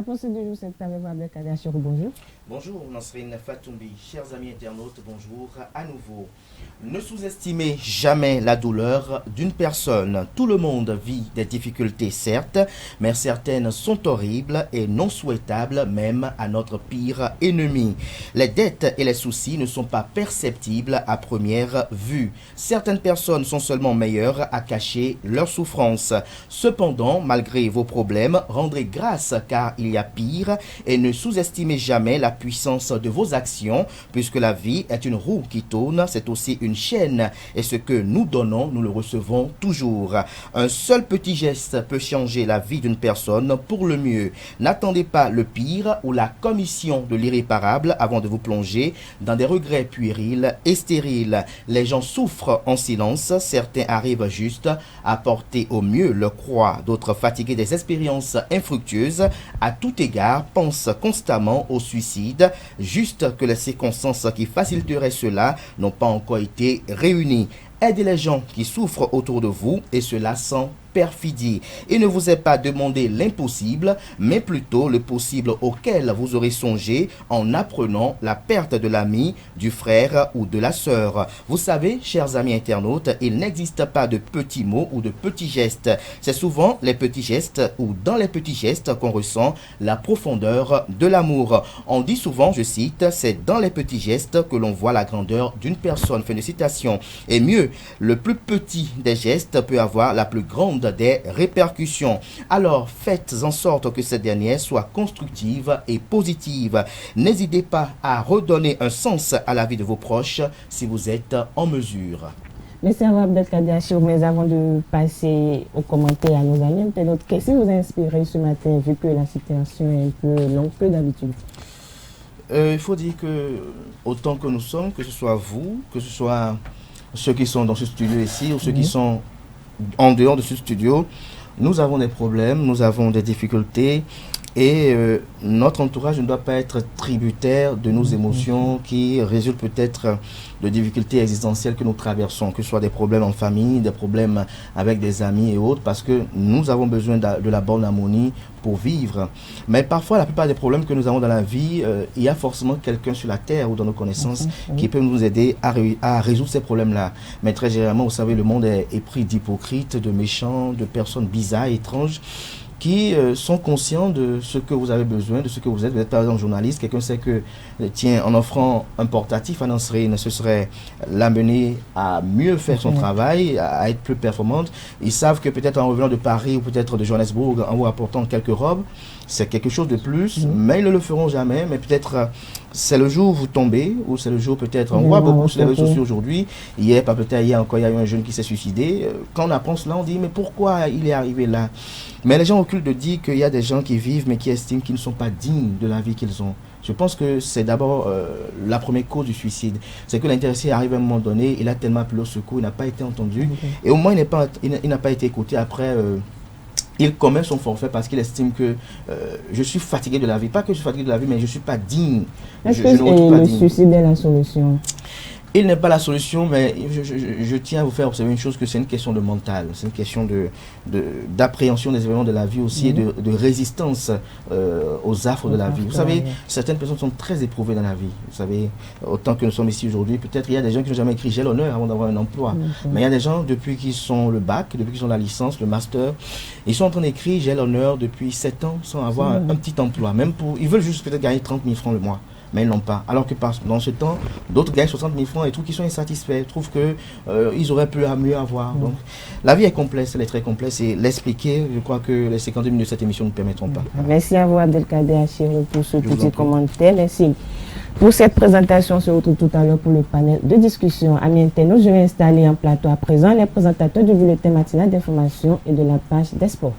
pensée du jour, c'est avec vous, Abdelkader Achirou. Bonjour. Bonjour, Nasrine Fatoumbi. Chers amis internautes, bonjour à nouveau. Ne sous-estimez jamais la douleur d'une personne. Tout le monde vit des difficultés, certes, mais certaines sont horribles et non souhaitables, même à notre pire ennemi. Les dettes et les soucis ne sont pas perceptibles à première vue. Certaines personnes sont seulement meilleures à cacher leurs souffrances. Cependant, malgré vos problèmes, rendrez grâce car il y a pire et ne sous-estimez jamais la puissance de vos actions puisque la vie est une roue qui tourne, c'est aussi une chaîne et ce que nous donnons, nous le recevons toujours. Un seul petit geste peut changer la vie d'une personne pour le mieux. N'attendez pas le pire ou la commission de l'irréparable avant de vous plonger dans des regrets puérils et stériles. Les gens souffrent en silence, certains arrivent juste à porter au mieux leur croix, d'autres fatigués des expériences infructueuses à tout égard pensent constamment au suicide, juste que les circonstances qui faciliteraient cela n'ont pas encore été réunies. Aidez les gens qui souffrent autour de vous et cela sans perfidie. Il ne vous est pas demandé l'impossible, mais plutôt le possible auquel vous aurez songé en apprenant la perte de l'ami, du frère ou de la sœur. Vous savez, chers amis internautes, il n'existe pas de petits mots ou de petits gestes. C'est souvent les petits gestes ou dans les petits gestes qu'on ressent la profondeur de l'amour. On dit souvent, je cite, c'est dans les petits gestes que l'on voit la grandeur d'une personne. Fin de citation. Et mieux, le plus petit des gestes peut avoir la plus grande des répercussions. Alors faites en sorte que cette dernière soit constructive et positive. N'hésitez pas à redonner un sens à la vie de vos proches si vous êtes en mesure. Merci à vous, Abdelkader Achirou. Mais avant de passer aux commentaires à nos amis, peut-être qu'est-ce qui vous a inspiré ce matin vu que la situation est un peu longue que d'habitude? Il faut dire que autant que nous sommes, que ce soit vous, que ce soit ceux qui sont dans ce studio ici ou ceux qui sont en dehors de ce studio, nous avons des problèmes, nous avons des difficultés et notre entourage ne doit pas être tributaire de nos émotions qui résultent peut-être de difficultés existentielles que nous traversons, que ce soit des problèmes en famille, des problèmes avec des amis et autres, parce que nous avons besoin de la bonne harmonie pour vivre. Mais parfois, la plupart des problèmes que nous avons dans la vie, il y a forcément quelqu'un sur la terre ou dans nos connaissances qui peut nous aider à résoudre ces problèmes-là. Mais très généralement, vous savez, le monde est pris d'hypocrites, de méchants, de personnes bizarres, étranges, qui sont conscients de ce que vous avez besoin, de ce que vous êtes. Vous êtes par exemple journaliste, quelqu'un sait que, tiens, en offrant un portatif à Nasrine, ce serait l'amener à mieux faire son travail, à être plus performante. Ils savent que peut-être en revenant de Paris ou peut-être de Johannesburg, en vous apportant quelques robes, c'est quelque chose de plus, mais ils ne le feront jamais. Mais peut-être c'est le jour où vous tombez, ou c'est le jour peut-être, on voit beaucoup sur les réseaux sociaux aujourd'hui, hier encore il y a eu un jeune qui s'est suicidé. Quand on apprend cela, on dit mais pourquoi il est arrivé là? Mais les gens occultent de dire qu'il y a des gens qui vivent mais qui estiment qu'ils ne sont pas dignes de la vie qu'ils ont. Je pense que c'est d'abord la première cause du suicide. C'est que l'intéressé arrive à un moment donné, il a tellement appelé au secours, il n'a pas été entendu, et au moins il n'a pas été écouté. Après, il commet son forfait parce qu'il estime que je suis fatigué de la vie. Pas que je suis fatigué de la vie, mais je ne suis pas digne. Est-ce que le suicide est la solution? Il n'est pas la solution, mais je tiens à vous faire observer une chose, que c'est une question de mental, c'est une question d'appréhension des événements de la vie aussi, et de résistance aux affres de la vie. Vous savez, certaines personnes sont très éprouvées dans la vie. Vous savez, autant que nous sommes ici aujourd'hui, peut-être il y a des gens qui n'ont jamais écrit j'ai l'honneur avant d'avoir un emploi. Mais il y a des gens, depuis qu'ils sont le bac, depuis qu'ils ont la licence, le master, ils sont en train d'écrire j'ai l'honneur depuis 7 ans sans avoir un petit emploi. Ils veulent juste peut-être gagner 30 000 francs le mois, mais ils n'ont pas. Alors que dans ce temps, d'autres gagnent 60 000 francs et trouvent qu'ils sont insatisfaits, trouvent qu'ils auraient pu mieux avoir. Donc, la vie est complexe, elle est très complexe, et l'expliquer, je crois que les 52 minutes de cette émission ne permettront pas. Merci à vous, Abdelkader Achirou, pour ce petit commentaire. Merci. Pour cette présentation, on se retrouve tout à l'heure pour le panel de discussion. Amis internautes, je vais installer en plateau à présent les présentateurs du bulletin matinal d'information et de la page des sports.